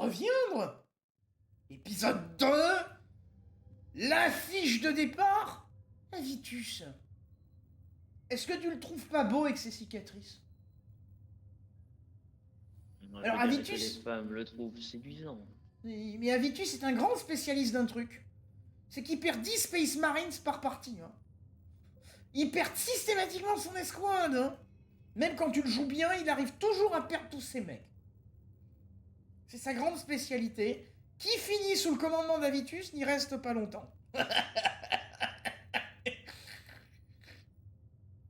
reviendra. Épisode 2. L'affiche de départ. Avitus. Est-ce que tu le trouves pas beau avec ses cicatrices? Alors Avitus... Les femmes le trouvent séduisant. Mais Avitus est un grand spécialiste d'un truc. C'est qu'il perd 10 Space Marines par partie. Hein. Il perd systématiquement son escouade. Hein. Même quand tu le joues bien, il arrive toujours à perdre tous ses mecs. C'est sa grande spécialité. Qui finit sous le commandement d'Avitus n'y reste pas longtemps.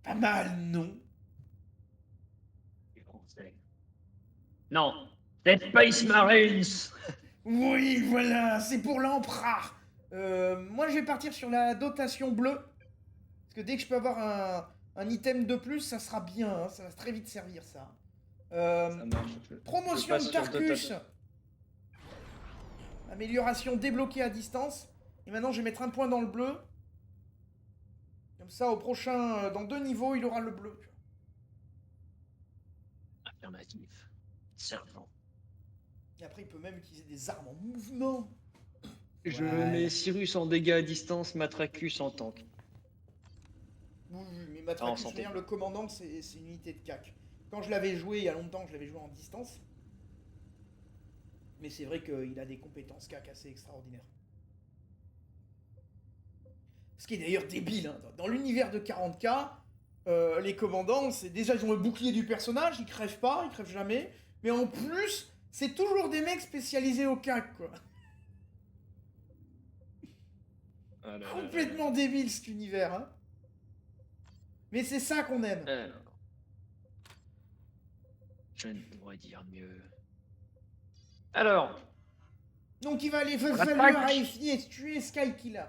Pas mal, non? Les Français. Non, c'est Space Marines. Oui, voilà, c'est pour l'empereur. Moi, je vais partir sur la dotation bleue. Parce que dès que je peux avoir un item de plus, ça sera bien. Hein, ça va très vite servir, ça. Ça marche. Promotion de Tarkus. Amélioration débloquée à distance. Et maintenant, je vais mettre un point dans le bleu. Comme ça, au prochain, dans 2 niveaux, il aura le bleu. Affirmatif. Servant. Et après, il peut même utiliser des armes en mouvement. Je mets Cyrus en dégâts à distance, Matracus en tank. Oui, mais Matracus, le commandant, c'est une unité de CAC. Quand je l'avais joué il y a longtemps, je l'avais joué en distance. Mais c'est vrai qu'il a des compétences CAC assez extraordinaires. Ce qui est d'ailleurs débile. Hein. Dans l'univers de 40K, les commandants, c'est déjà ils ont le bouclier du personnage, ils crèvent pas, ils crèvent jamais. Mais en plus, c'est toujours des mecs spécialisés au CAC, quoi. Ah là Complètement débile cet univers, hein. Mais c'est ça qu'on aime. Alors, je ne pourrais dire mieux. Alors. Donc il va aller falloir à tuer Skykiller.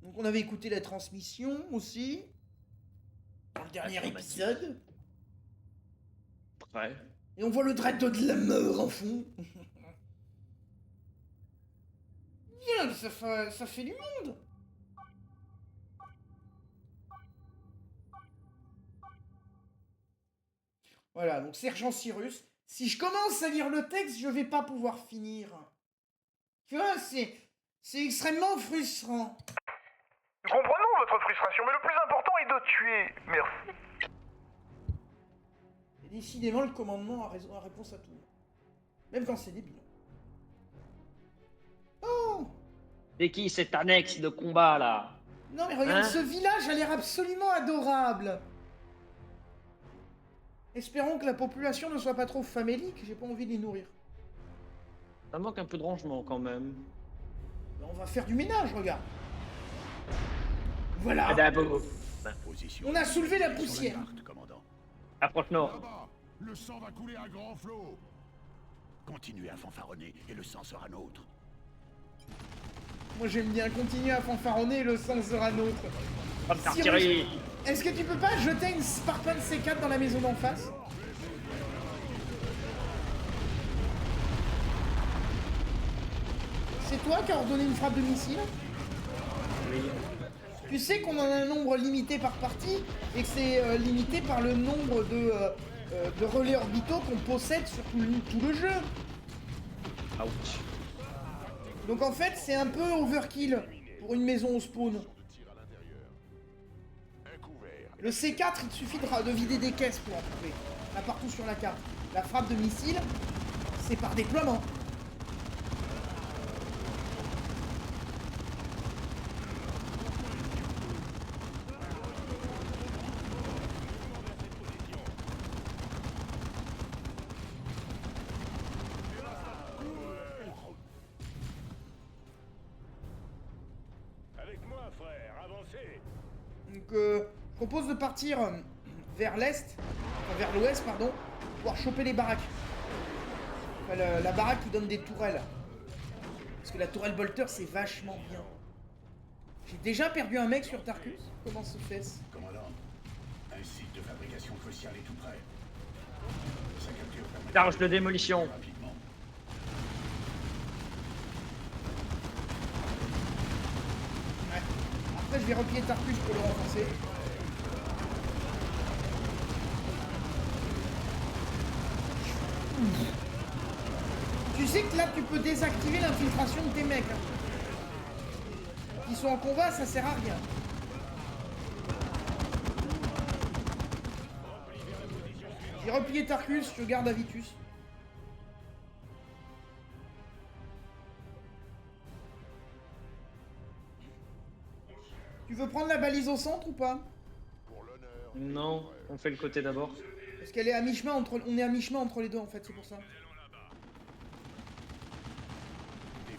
Donc on avait écouté la transmission aussi. Dans le dernier épisode. Prêt. Et on voit le dread de la mort en fond. Bien, ça fait du monde. Voilà, donc Sergent Cyrus. Si je commence à lire le texte, je vais pas pouvoir finir. Tu vois, c'est extrêmement frustrant. Nous comprenons votre frustration, mais le plus important est de tuer. Merci. Et décidément, le commandement a raison, a réponse à tout. Même quand c'est débile. Oh! C'est qui cette annexe de combat là? Non mais regarde, hein? Ce village a l'air absolument adorable. Espérons que la population ne soit pas trop famélique, j'ai pas envie de les nourrir. Ça manque un peu de rangement quand même. On va faire du ménage, regarde. Voilà. On a soulevé la poussière. Approche-nous. Là-bas, le sang va couler à grand flot. Continuez à fanfaronner et le sang sera nôtre. Moi j'aime bien continuer à fanfaronner et le sang sera nôtre. Artillerie. Est-ce que tu peux pas jeter une Spartan C4 dans la maison d'en face? C'est toi qui as ordonné une frappe de missile? Oui. Tu sais qu'on en a un nombre limité par partie et que c'est limité par le nombre de relais orbitaux qu'on possède sur tout le jeu. Ouch. Donc en fait c'est un peu overkill pour une maison au spawn. Le C4 il suffit de vider des caisses pour en trouver. Là partout sur la carte. La frappe de missile c'est par déploiement. Donc, je propose de partir vers l'est, enfin vers l'ouest, pardon, pour pouvoir choper les baraques. Enfin, la baraque qui donne des tourelles. Parce que la tourelle bolter, c'est vachement bien. J'ai déjà perdu un mec sur Tarkus. Comment se fait-ce? Commandant, un site de fabrication crucial est tout près. Sa capture permet Charge de démolition. rapidement. Ouais. Après, je vais replier Tarkus pour le renforcer. sais que là, tu peux désactiver l'infiltration de tes mecs. Hein. Ils sont en combat, ça sert à rien. J'ai replié Tarkus, je garde Avitus. Tu veux prendre la balise au centre ou pas? Non, on fait le côté d'abord. Parce qu'elle est à mi-chemin entre... On est à mi-chemin entre les deux en fait, c'est pour ça. Oui,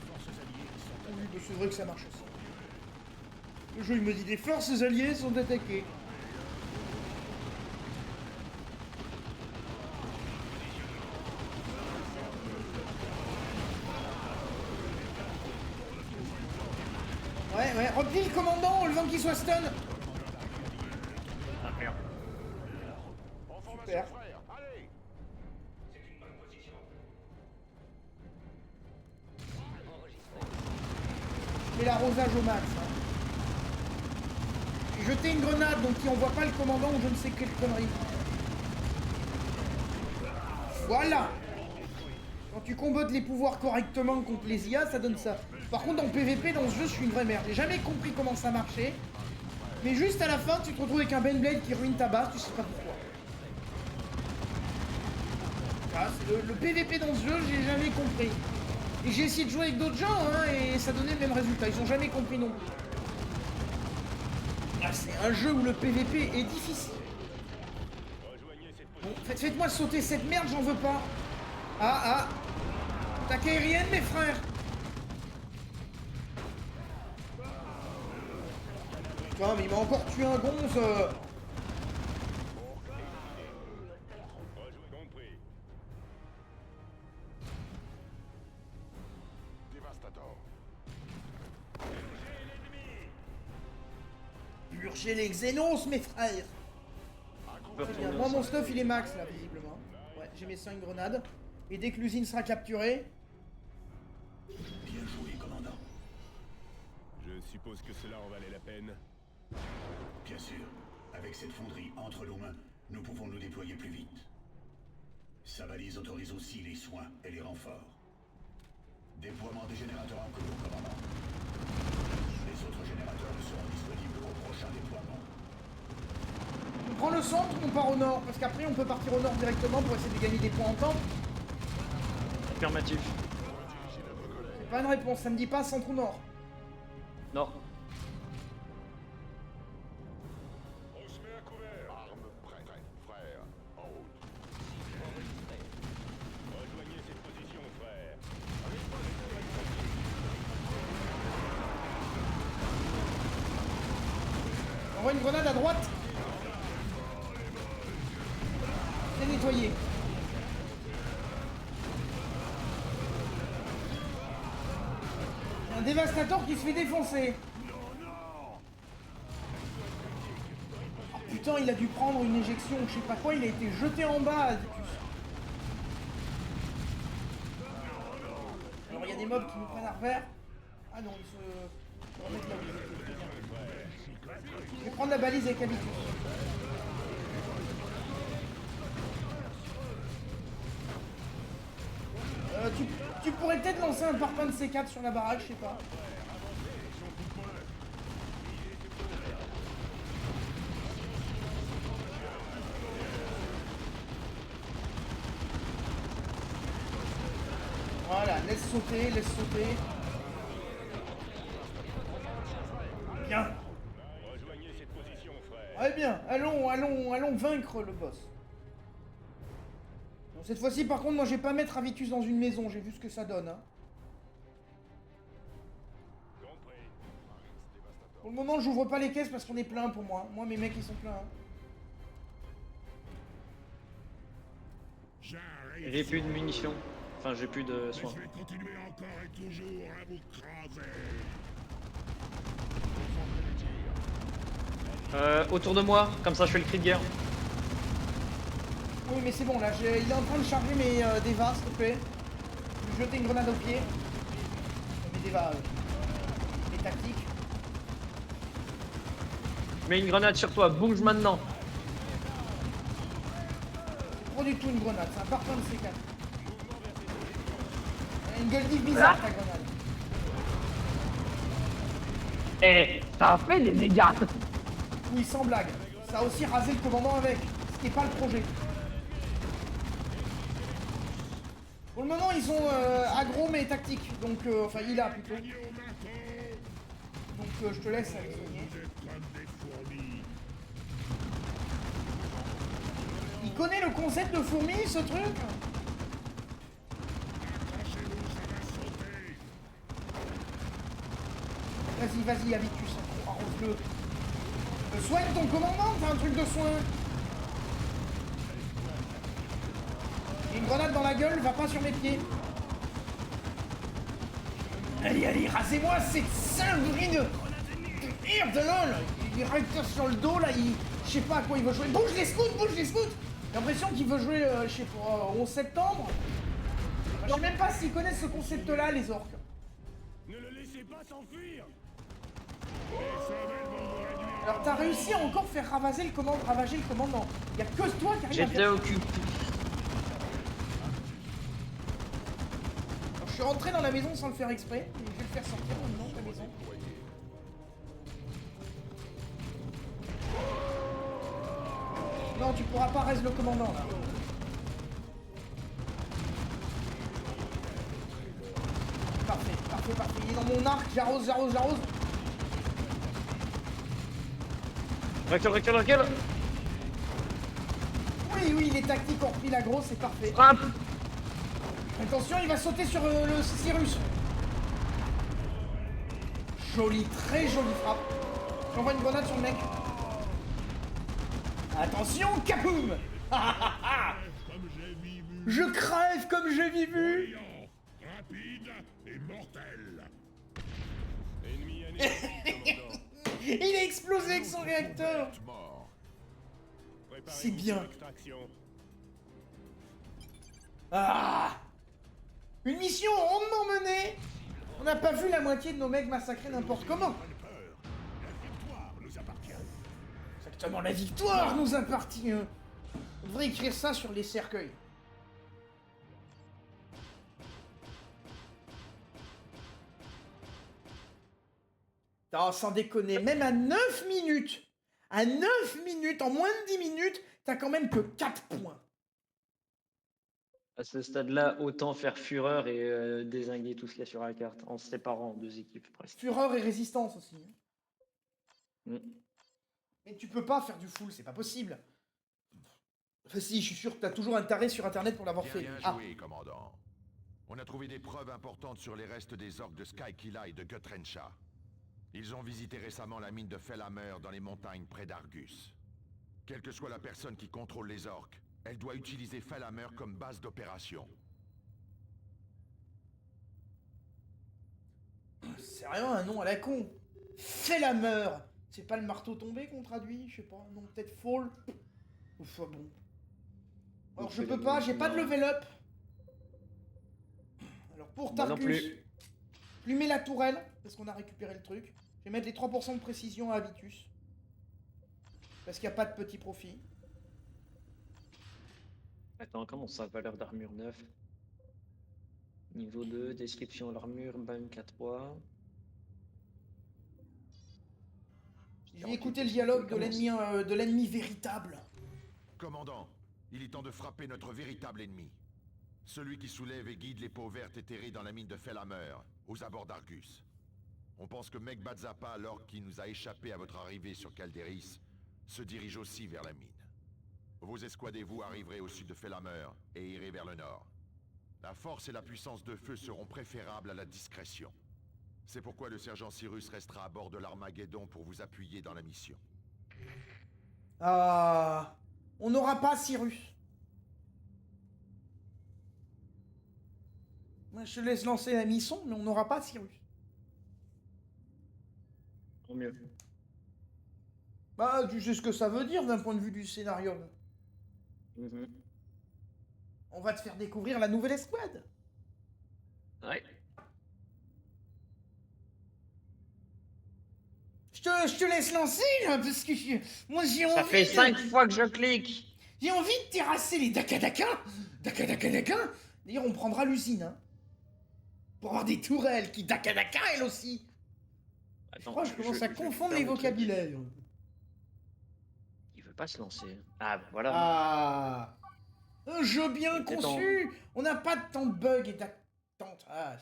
bah, c'est vrai que ça marche aussi. Le jeu il me dit des forces alliées sont attaquées. Ouais, replie le commandant, le vent qu'il soit stun. Ah merde. Super. Je mets l'arrosage au max. Hein. J'ai jeté une grenade, donc il envoie pas le commandant ou je ne sais quelle connerie. Voilà. Quand tu combattes les pouvoirs correctement contre les IA, ça donne ça. Par contre, en PVP, dans ce jeu, je suis une vraie merde. J'ai jamais compris comment ça marchait. Mais juste à la fin, tu te retrouves avec un Benblade qui ruine ta base, tu sais pas pourquoi. Voilà, c'est le PVP dans ce jeu, j'ai jamais compris. Et j'ai essayé de jouer avec d'autres gens, hein, et ça donnait le même résultat. Ils ont jamais compris non plus. Ah, c'est un jeu où le PVP est difficile. Bon, faites-moi sauter cette merde, j'en veux pas. Ah. Attaque aérienne, mes frères. Putain, mais il m'a encore tué un gonze. Purger les Xénos, mes frères. Très bien. Moi, mon stuff, il est max, là, visiblement. Ouais, j'ai mes 5 grenades. Et dès que l'usine sera capturée... Bien joué, commandant. Je suppose que cela en valait la peine. Bien sûr. Avec cette fonderie entre nos mains, nous pouvons nous déployer plus vite. Sa valise autorise aussi les soins et les renforts. Déploiement des générateurs en cours, commandant. Les autres générateurs seront disponibles au prochain déploiement. On prend le centre ou on part au nord? Parce qu'après, on peut partir au nord directement pour essayer de gagner des points en temps. Affirmatif. C'est pas une réponse, ça me dit pas centre ou nord. Non. On se met à couvert. Armes prêtes, frère. En route. Rejoignez cette position, frère. On envoie une grenade à droite. C'est nettoyé. Un dévastateur qui se fait défoncer. Oh, putain, il a dû prendre une éjection ou je sais pas quoi, il a été jeté en bas, Adicus. Alors il y a des mobs qui nous prennent à revers. Ah non, ils se remettent là où ils étaient. Je vais prendre la balise avec Adicus. Tu pourrais peut-être lancer un parpaing de C4 sur la baraque, je sais pas. Voilà, laisse sauter. Bien. Rejoignez cette position, frère. Ouais, bien. Allons vaincre le boss. Bon, cette fois-ci, par contre, moi, je vais pas mettre Avitus dans une maison. J'ai vu ce que ça donne. Hein. Pour le moment, j'ouvre pas les caisses parce qu'on est plein pour moi. Moi, mes mecs, ils sont pleins. Hein. J'ai plus de munitions. Enfin, j'ai plus de soins. Je vais continuer encore et toujours à vous craser. Autour de moi, comme ça je fais le cri de guerre. Oui, mais c'est bon, là. Il est en train de charger mes Deva, s'il te plaît. Je vais jeter une grenade au pied. Mes Deva, les tactiques. Mets une grenade sur toi, bouge maintenant. C'est pas du tout une grenade, c'est un parpaing de C4. Une gueule bizarre ta grenade. Eh, ça a fait des dégâts. Oui, sans blague. Ça a aussi rasé le commandant avec, ce qui n'est pas le projet. Pour le moment, ils sont aggro mais tactiques. Donc, enfin, il a plutôt. Donc, je te laisse aller soigner. Il connaît le concept de fourmi, ce truc? Vas-y, vas-y, Habitus, arrose-le. Soigne ton commandant, t'as un truc de soin. J'ai une grenade dans la gueule, va pas sur mes pieds. Allez, allez, rasez-moi cette singerie de merde, lol. Il est recteur sur le dos, là, je sais pas à quoi il veut jouer. Bouge les scouts, bouge les scouts. J'ai l'impression qu'il veut jouer, je sais pas, 11 septembre. Je sais même pas s'ils connaissent ce concept-là, les orques. Ne le laissez pas s'enfuir. Alors t'as réussi à encore faire ravager le commandant. Y'a que toi qui arrive à J'étais faire... occupé. Alors, je suis rentré dans la maison sans le faire exprès, et je vais le faire sortir maintenant de la maison. Non, tu pourras pas raise le commandant là. Parfait, parfait, parfait. Il est dans mon arc, j'arrose. Recule. Oui, les tactiques ont repris l'aggro, c'est parfait. Frappe. Attention, il va sauter sur le Cyrus. Jolie, très jolie frappe. J'envoie une grenade sur le mec. Attention, kaboum. Je crève comme j'ai vu. Rapide et mortel. Ennemi anéanti, commandant. Il a explosé avec son réacteur. Mort. Préparez-vous C'est bien. pour l'extraction. Ah, une mission rondement menée. On n'a pas vu la moitié de nos mecs massacrés n'importe comment. Exactement, la victoire nous appartient. On devrait écrire ça sur les cercueils. Non, sans déconner, même à 9 minutes, en moins de 10 minutes, t'as quand même que 4 points. À ce stade-là, autant faire fureur et dézinguer tout ce qu'il y a sur la carte en se séparant en deux équipes presque. Fureur et résistance aussi. Mm. Mais tu peux pas faire du full, c'est pas possible. Enfin si, je suis sûr que t'as toujours un taré sur internet pour l'avoir fait. Bien Ah, joué, commandant. On a trouvé des preuves importantes sur les restes des orques de Skykilla et de Guthrencha. Ils ont visité récemment la mine de Fellhammer dans les montagnes près d'Argus. Quelle que soit la personne qui contrôle les orques, elle doit utiliser Fellhammer comme base d'opération. c'est rien, un nom à la con. Fellhammer. C'est pas le marteau tombé qu'on traduit, je sais pas. Non, peut-être Fall. Enfin bon. Alors je peux pas, j'ai pas de level up. Alors pour Moi non Tarkus, plus. plumer la tourelle, parce qu'on a récupéré le truc. Je vais mettre les 3% de précision à Habitus. Parce qu'il n'y a pas de petit profit. Attends, comment ça, valeur d'armure 9? Niveau 2, description de l'armure, bank à 3. J'ai écouté le dialogue de l'ennemi véritable. Commandant, il est temps de frapper notre véritable ennemi. Celui qui soulève et guide les peaux vertes éthérées dans la mine de Fellhammer, aux abords d'Argus. On pense que Meg-Batzapa, l'orque qui nous a échappé à votre arrivée sur Calderis, se dirige aussi vers la mine. Vos escouades et vous arriverez au sud de Fellhammer et irez vers le nord. La force et la puissance de feu seront préférables à la discrétion. C'est pourquoi le sergent Cyrus restera à bord de l'Armageddon pour vous appuyer dans la mission. Ah, on n'aura pas Cyrus. Moi, je te laisse lancer la mission, mais on n'aura pas Cyrus. Tant mieux. Bah, tu sais ce que ça veut dire d'un point de vue du scénario. Mhm. On va te faire découvrir la nouvelle escouade. Ouais. Je te laisse lancer, là, parce que moi j'ai envie Ça fait de... 5 fois que je clique. J'ai envie de terrasser les Daka. Daka. D'ailleurs, on prendra l'usine, hein. Pour avoir des tourelles qui daka daka elle aussi. Je crois que je commence à confondre les vocabulaires. Il veut pas se lancer. Ah, bah voilà. Ah, un jeu bien C'était conçu. On n'a pas de temps de bugs et d'attente. Ah,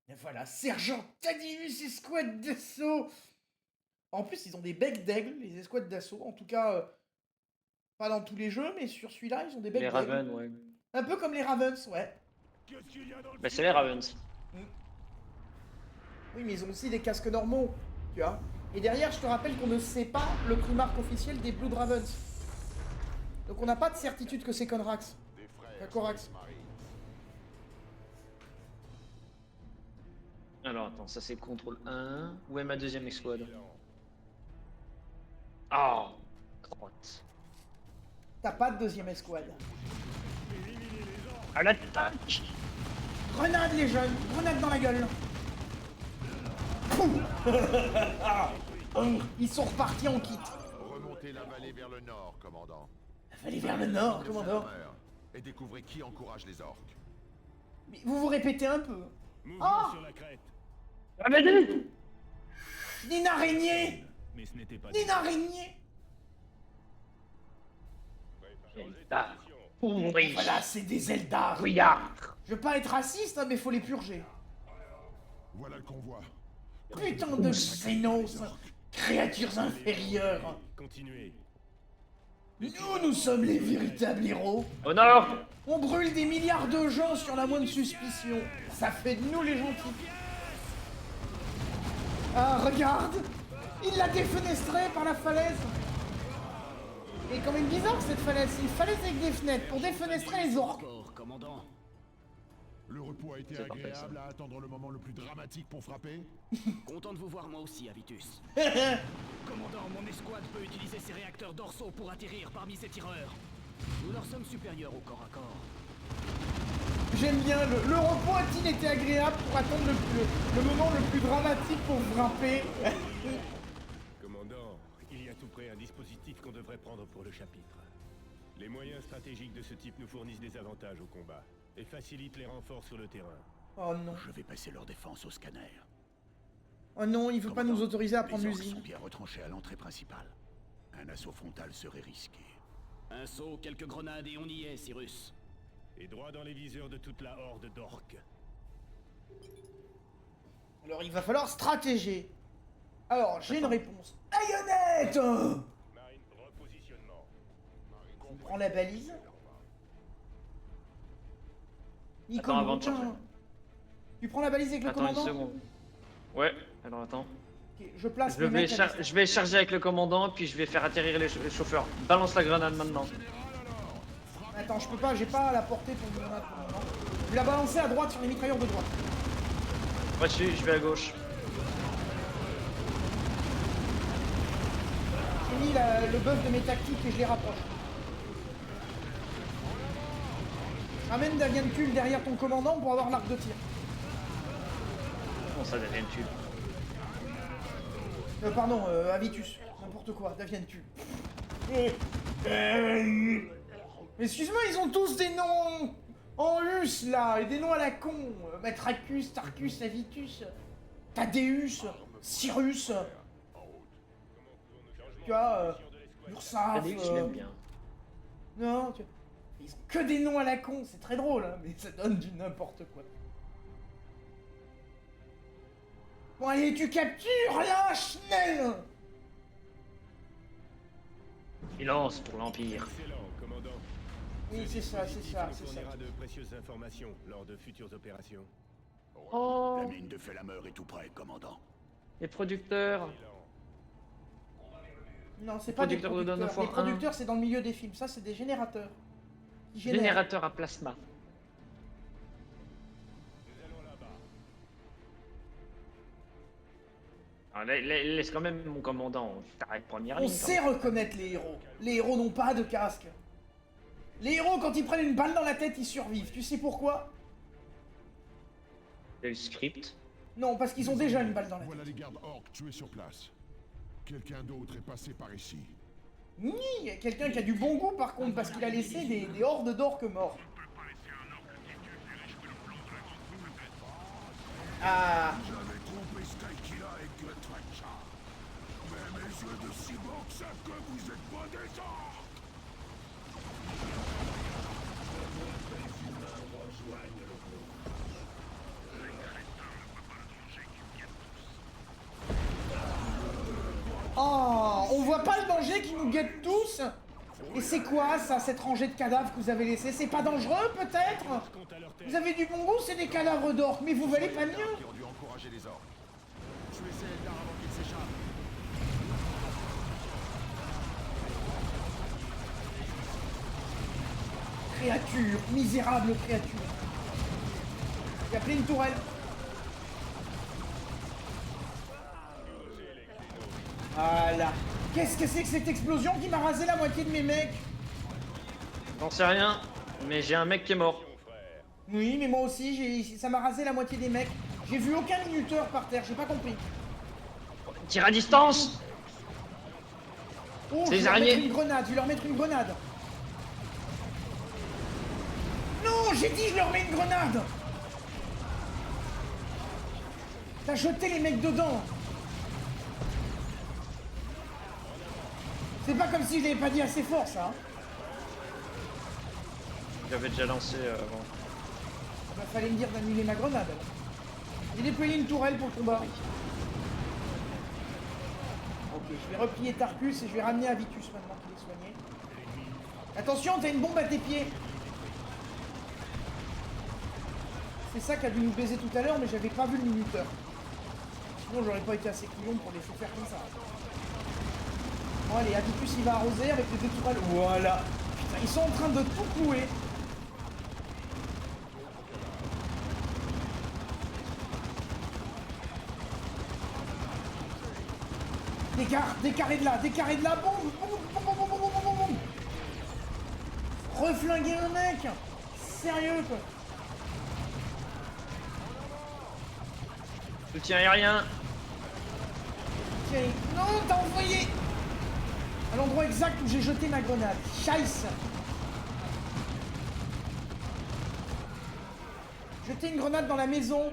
et voilà, Sergent Thaddeus escouade d'assaut. En plus, ils ont des becs d'aigle, les escouades d'assaut. En tout cas, pas dans tous les jeux, mais sur celui-là, ils ont des becs Les d'aigle. Ravens, ouais. Un peu comme les Ravens, ouais. Bah, c'est les Ravens. Oui, mais ils ont aussi des casques normaux, tu vois. Et derrière, je te rappelle qu'on ne sait pas le prix marque officiel des Blood Ravens. Donc on n'a pas de certitude que c'est Conrax. Corax. Alors, attends, ça c'est contrôle 1. Où est ma deuxième escouade? Ah, crotte. T'as pas de deuxième escouade. À l'attaque! Grenade les jeunes, grenade dans la gueule. Poum. Ils sont repartis en kit. Remontez la vallée vers le nord, commandant. Allez vers le nord, De commandant. Fellhammer, et découvrez qui encourage les orques. Mais vous vous répétez un peu. Mouvement Ah, sur la crête. Ah, mais dis. une araignée. Mais ce n'était pas Une araignée. Ah, pourri. Voilà, c'est des Eldar. Couillard. Je veux pas être raciste, hein, mais faut les purger. Voilà le convoi. Putain de xénos, créatures inférieures. Continuez. Nous sommes les véritables héros. Au nord! On brûle des milliards de gens sur la moindre suspicion. Ça fait de nous les gentils. Ah, regarde! Il l'a défenestré par la falaise. Et quand même bizarre cette falaise. C'est une falaise avec des fenêtres pour défenestrer les orques. Commandant. Le repos a été C'est parfait, ça. agréable à attendre le moment le plus dramatique pour frapper. Content de vous voir moi aussi, Avitus. Commandant, mon escouade peut utiliser ses réacteurs dorsaux pour atterrir parmi ces tireurs. Nous leur sommes supérieurs au corps à corps. J'aime bien le repos a-t-il été agréable pour attendre le moment le plus dramatique pour frapper. Commandant, il y a tout près un dispositif qu'on devrait prendre pour le chapitre. Les moyens stratégiques de ce type nous fournissent des avantages au combat et facilitent les renforts sur le terrain. Oh non. Je vais passer leur défense au scanner. Oh non, il veut pas nous autoriser à prendre Les orques l'usine. sont bien retranchés à l'entrée principale. Un assaut frontal serait risqué. Un saut, quelques grenades et on y est, Cyrus. Et droit dans les viseurs de toute la horde d'orques. Alors il va falloir stratéger. Alors j'ai une réponse. Aïonnette. Marine, repositionnement. On prend la balise. Nico, Attends, avant le de changer. bouquin. Tu prends la balise avec le Attends une commandant. seconde. Ouais, alors attends. Ok, je place Je le vais, mec. à je vais charger avec le commandant, puis je vais faire atterrir les chauffeurs. Balance la grenade maintenant. Attends, je peux pas, j'ai pas la portée pour une grenade pour le moment. Je vais la balancer à droite sur les mitrailleurs de droite. Moi je vais à gauche. J'ai mis le buff de mes tactiques et je les rapproche. Amène Daviancul derrière ton commandant pour avoir l'arc de tir. Comment ça devient une tube? Pardon, Avitus. N'importe quoi, Daviancul. Excuse-moi, ils ont tous des noms en us là, et des noms à la con. Matracus, Tarcus, Avitus, Thaddeus, Cyrus. Tu vois, Ursaf. Thaddeus, je l'aime bien. Non, ils ont que des noms à la con, c'est très drôle, hein, mais ça donne du n'importe quoi. Bon allez, tu captures là, Schnell. Silence pour l'Empire. Excellent, commandant. Oui, c'est ça, c'est ça, nous c'est ça. fournira de précieuses informations lors de futures opérations. Oh, La mine de Fellhammer est tout près, commandant. les producteurs. Non, c'est pas des Producteurs de Dawn of producteurs. Les War 1. producteurs, c'est dans le milieu des films. Ça, c'est des générateurs. Qui génèrent. Générateur à plasma. Alors, laisse quand même mon commandant. T'arrêtes première On ligne. sait reconnaître les héros. Les héros n'ont pas de casque. Les héros, quand ils prennent une balle dans la tête, ils survivent. Tu sais pourquoi? C'est le script. Non, parce qu'ils ont déjà une balle dans la Voilà tête. les gardes orques tués sur place. Quelqu'un d'autre est passé par ici. Ni, il y a quelqu'un qui a du bon goût par contre, parce qu'il a laissé des hordes d'orques morts. Ah. J'avais trompé Skykilla et Gutrecha. Mais mes yeux de cyborg savent que vous êtes pas des orques. Oh, on voit pas le danger qui nous guette tous. Et c'est quoi ça, cette rangée de cadavres que vous avez laissé? C'est pas dangereux peut-être? Vous avez du bon goût, c'est des cadavres d'orques, mais vous valez pas mieux? Qui ont dû encourager les orques. Tuez ces Eldar avant qu'ils s'échappent. Créature, misérable créature. Il y a plein de tourelles. Voilà. Qu'est-ce que c'est que cette explosion qui m'a rasé la moitié de mes mecs? J'en sais rien, mais j'ai un mec qui est mort. Oui, mais moi aussi, ça m'a rasé la moitié des mecs. J'ai vu aucun minuteur par terre, j'ai pas compris. Tire à distance. Oh, je C'est vais les leur araignées. mettre une grenade, je vais leur mettre une grenade. Non, j'ai dit je leur mets une grenade. T'as jeté les mecs dedans. C'est pas comme si je l'avais pas dit assez fort, ça. Hein. J'avais déjà lancé avant. Bah, fallait me dire d'annuler ma grenade. J'ai déployé une tourelle pour le combat. Ok, je vais replier Tarkus et je vais ramener Avitus maintenant qu'il est soigné. Attention, t'as une bombe à tes pieds. C'est ça qui a dû nous baiser tout à l'heure, mais j'avais pas vu le minuteur. Sinon, j'aurais pas été assez couillon pour laisser faire comme ça. Bon, allez, Avitus il va arroser avec les deux tourelles. Voilà. Putain, ils sont en train de tout clouer. Décarré de là, bombe, bombe. Reflinguer un mec. Sérieux quoi. Soutien aérien. Tiens, non, t'as envoyé à l'endroit exact où j'ai jeté ma grenade. Scheisse. Jeter une grenade dans la maison.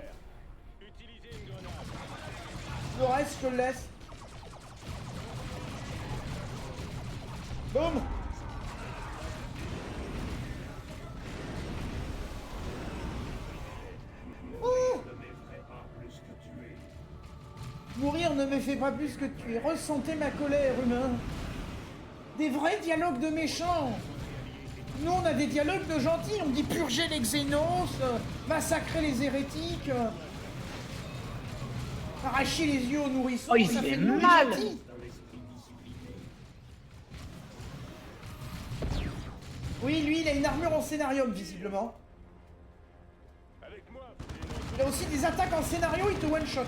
Le reste, je te le laisse. Boum. Ouh. Mourir ne me fait pas plus que tuer. Ressentez ma colère, humain. Des vrais dialogues de méchants. Nous, on a des dialogues de gentils. On dit purger les xénos, massacrer les hérétiques, arracher les yeux aux nourrissons. Oh, il ça fait fait de nous les mal. gentils. Oui, lui, il a une armure en scénarium, visiblement. Il a aussi des attaques en scénario, il te one-shot.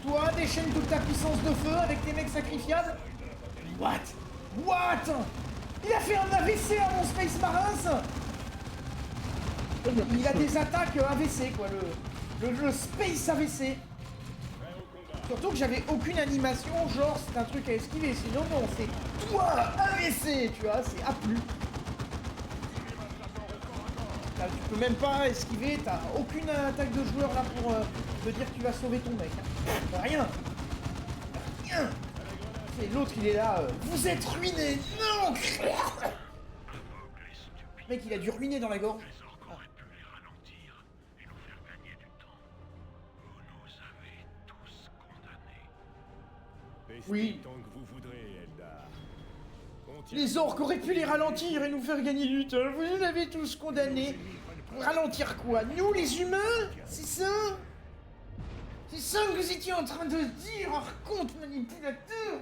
Toi, déchaîne toute ta puissance de feu avec tes mecs sacrifiables. What? Il a fait un AVC à mon Space Marines. Il a des attaques AVC, quoi, le Space AVC. Surtout que j'avais aucune animation, genre c'est un truc à esquiver, sinon non, c'est toi, AVC, tu vois, c'est A+. Là, tu peux même pas esquiver, t'as aucune attaque de joueur là pour te dire que tu vas sauver ton mec. Hein. Rien. Et l'autre il est là, vous êtes ruiné, non. Le mec il a dû ruiner dans la gorge. Oui. Tant que vous voudrez, Eldar. Les orques auraient pu les ralentir et nous faire gagner du temps. Vous nous avez tous condamnés. Ralentir quoi? Nous, les humains? C'est ça? C'est ça que vous étiez en train de dire, archonte manipulateur?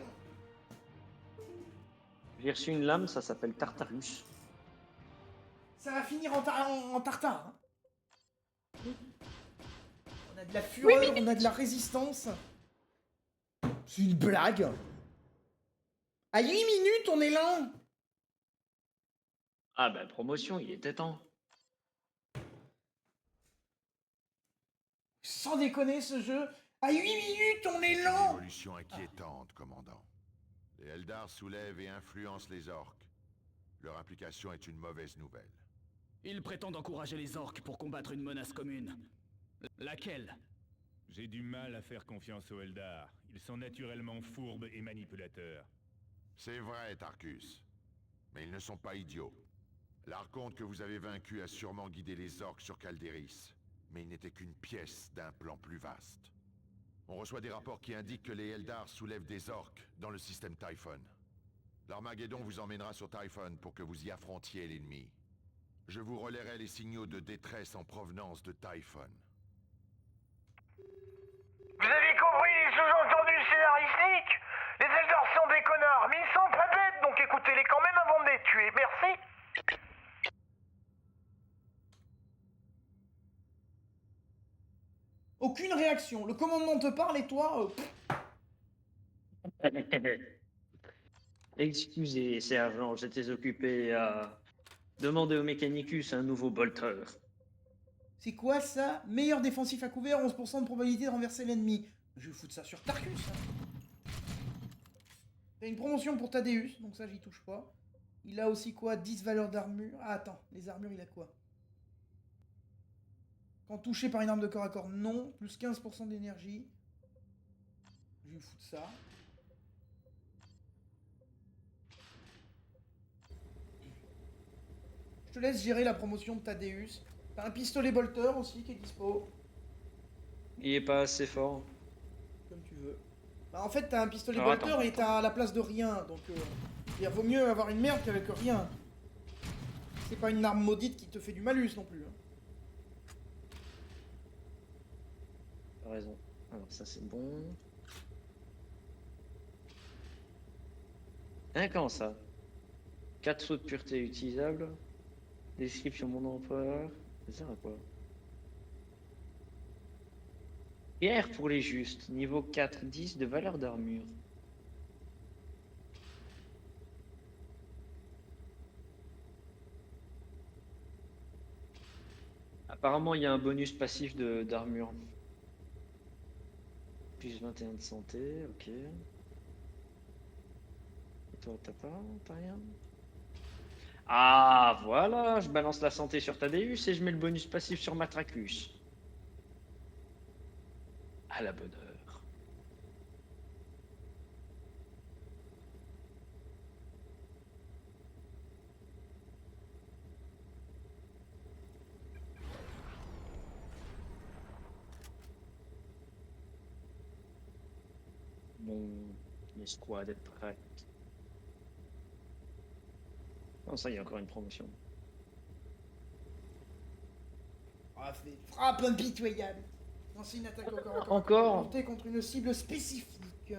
J'ai reçu une lame, ça s'appelle Tartarus. Ça va finir en tartare. Hein. On a de la fureur, on a de la résistance. C'est une blague. À 8 minutes, on est là. Ah bah promotion, il était temps. Sans déconner ce jeu. À 8 minutes, on est Une lent. évolution inquiétante, commandant. Les Eldar soulèvent et influencent les orques. Leur implication est une mauvaise nouvelle. Ils prétendent encourager les orques pour combattre une menace commune. Laquelle? J'ai du mal à faire confiance aux Eldar. Ils sont naturellement fourbes et manipulateurs. C'est vrai, Tarkus. Mais ils ne sont pas idiots. L'archonte que vous avez vaincu a sûrement guidé les orques sur Calderis. Mais il n'était qu'une pièce d'un plan plus vaste. On reçoit des rapports qui indiquent que les Eldar soulèvent des orques dans le système Typhon. L'Armageddon vous emmènera sur Typhon pour que vous y affrontiez l'ennemi. Je vous relayerai les signaux de détresse en provenance de Typhon. Vous avez compris les sous-entendus scénaristiques? Les Eldar sont des connards, mais ils sont pas bêtes, donc écoutez-les quand même avant de les tuer, merci. Aucune réaction. Le commandement te parle et toi... Excusez, sergent, j'étais occupé à demander au Mechanicus un nouveau bolter. C'est quoi ça? Meilleur défensif à couvert, 11% de probabilité de renverser l'ennemi. Je vais foutre ça sur Tarkus. Hein. T'as une promotion pour Thaddeus, donc ça j'y touche pas. Il a aussi quoi? 10 valeurs d'armure. Ah attends, les armures il a quoi? Quand touché par une arme de corps à corps, non. Plus 15% d'énergie. Je vais foutre ça. Je te laisse gérer la promotion de Thaddeus. T'as un pistolet bolter aussi qui est dispo. Il est pas assez fort. Comme tu veux. Bah en fait t'as un pistolet Alors, bolter attends. et t'as la place de rien. Donc il vaut mieux avoir une merde qu'avec rien. C'est pas une arme maudite qui te fait du malus non plus. Hein. T'as raison. Alors ça c'est bon. Hein, comment ça? 4 sauts de pureté utilisables. Description mon empereur. Ça sert à quoi? Pierre pour les justes. Niveau 4, 10 de valeur d'armure. Apparemment il y a un bonus passif d'armure. Plus 21 de santé, ok. Et toi, t'as rien? Ah, voilà, je balance la santé sur Thaddeus et je mets le bonus passif sur Matracus. À la bonne heure. Mon escouade est prête. Non, ça, il y a encore une promotion. Ah, fait frappe impitoyable. Lancer une attaque au corps à corps. Encore? Portée contre une cible spécifique. Le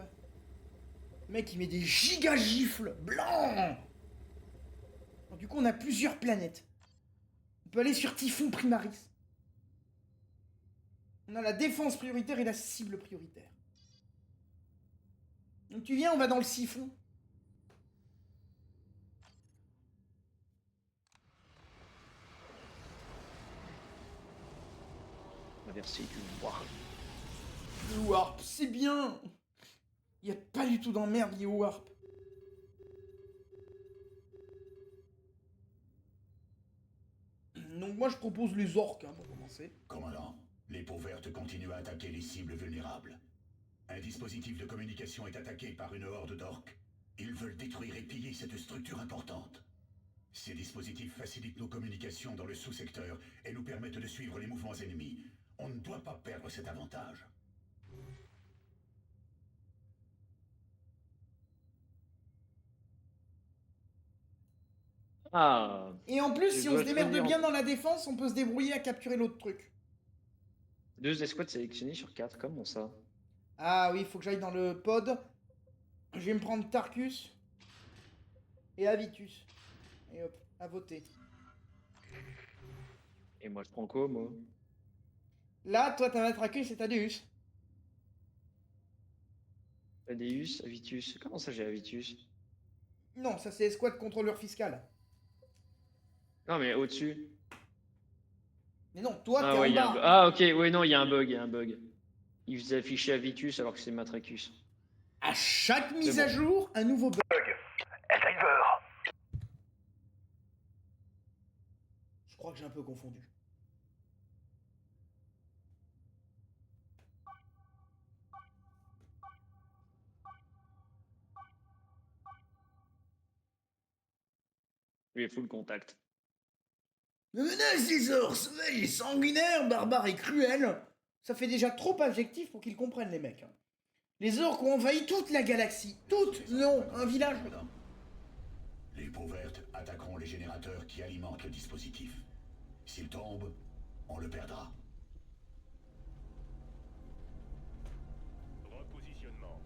mec il met des giga gifles blancs. Alors, du coup on a plusieurs planètes. On peut aller sur Typhon Primaris. On a la défense prioritaire et la cible prioritaire. Donc tu viens, on va dans le siphon. Inversé du warp. Le warp, c'est bien. Y a pas du tout d'emmerde lié au warp. Donc moi je propose les orques hein, pour commencer. Commandant, les peaux vertes continuent à attaquer les cibles vulnérables. Un dispositif de communication est attaqué par une horde d'orques. Ils veulent détruire et piller cette structure importante. Ces dispositifs facilitent nos communications dans le sous-secteur et nous permettent de suivre les mouvements ennemis. On ne doit pas perdre cet avantage. Ah, Et en plus, Je si on dois se démerde tenir. bien dans la défense, on peut se débrouiller à capturer l'autre truc. 2 escouades sélectionnées sur 4, comment ça? Ah oui, il faut que j'aille dans le pod. Je vais me prendre Tarkus et Avitus. Et hop, à voter. Et moi je prends quoi, moi? Là, toi, t'as Matracus et Thaddeus. Adeus, Avitus. Comment ça j'ai Avitus? Non, ça c'est escouade contrôleur fiscal. Non mais au-dessus. Mais non, toi, Ah t'es ouais, en il y a un bas. bug. Ah ok, oui non, il y a un bug, il y a un bug. Il faisait afficher Avitus alors que c'est Matracus. À chaque mise bon. à jour, un nouveau bug. Eldiver. Je crois que j'ai un peu confondu. Lui est full contact. Le menace des ors, sauvage et sanguinaire, barbare et cruel. Ça fait déjà trop adjectif pour qu'ils comprennent, les mecs. Les orques ont envahi toute la galaxie. Toute, non, un village. Les peaux vertes attaqueront les générateurs qui alimentent le dispositif. S'ils tombent, on le perdra. Repositionnement.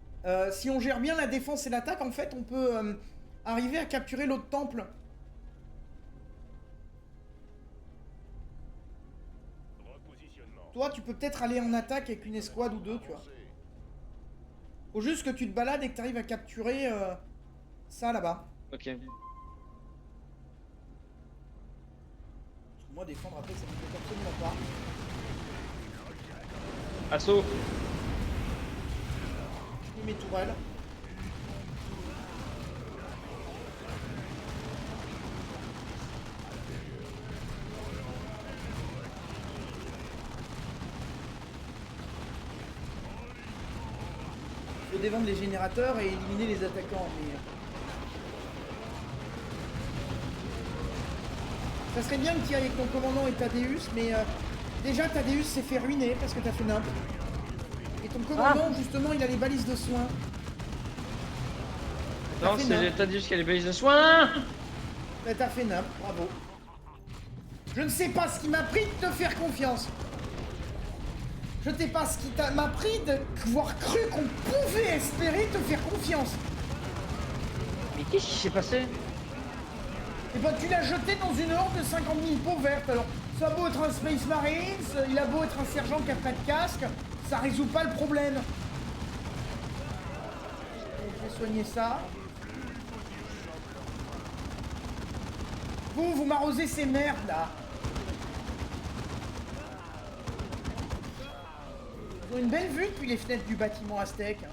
Si on gère bien la défense et l'attaque, en fait, on peut arriver à capturer l'autre temple. Repositionnement. Toi, tu peux peut-être aller en attaque avec une escouade ou deux, tu vois. Faut juste que tu te balades et que tu arrives à capturer ça là-bas. Ok. Moi, défendre après, ça ne me fait absolument pas. Assaut. Je mets mes tourelles. Faut dévendre les générateurs et éliminer les attaquants. Mais... ça serait bien que tu ailles avec ton commandant et Thaddeus, mais déjà Thaddeus s'est fait ruiner parce que t'as fait nimp. Et ton commandant, justement, il a les balises de soins. Non, c'est Thaddeus qui a les balises de soins. Bah, t'as fait nimp, bravo. Je ne sais pas ce qui m'a pris de te faire confiance. Je ne sais pas ce qui m'a pris de voir cru qu'on pouvait espérer te faire confiance. Mais qu'est-ce qui s'est passé? Et ben tu l'as jeté dans une horde de 50 000 peaux vertes. Alors, ça a beau être un Space Marines, il a beau être un sergent qui a pas de casque, ça résout pas le problème. Donc, je vais soigner ça. Vous m'arrosez ces merdes là. Ils ont une belle vue depuis les fenêtres du bâtiment aztèque.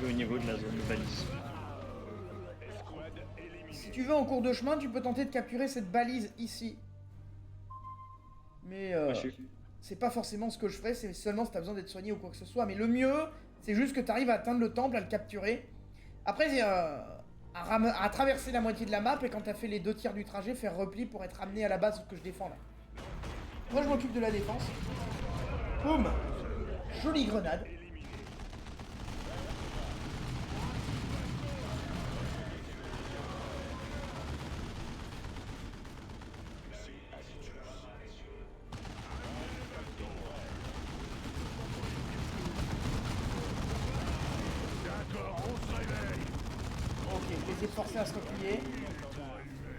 Au niveau de la zone de balise. Si tu veux, en cours de chemin, tu peux tenter de capturer cette balise ici. Mais c'est pas forcément ce que je ferais, c'est seulement si t'as besoin d'être soigné ou quoi que ce soit. Mais le mieux, c'est juste que t'arrives à atteindre le temple, à le capturer. Après, à traverser la moitié de la map et quand t'as fait les 2 tiers du trajet, faire repli pour être ramené à la base que je défends là. Moi, je m'occupe de la défense. Boum! Jolie grenade. Ok, je les ai forcés à se replier.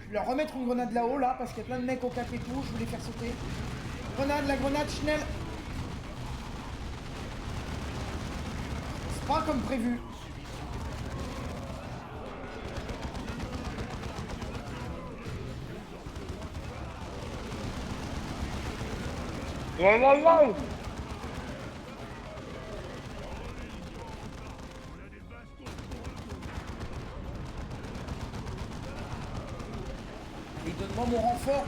Je vais leur remettre une grenade là-haut, là, parce qu'il y a plein de mecs au cap et tout, je vais les faire sauter. Grenade, la grenade, Schnell. C'est pas comme prévu. Wow, wow, wow. Et donne-moi mon renfort.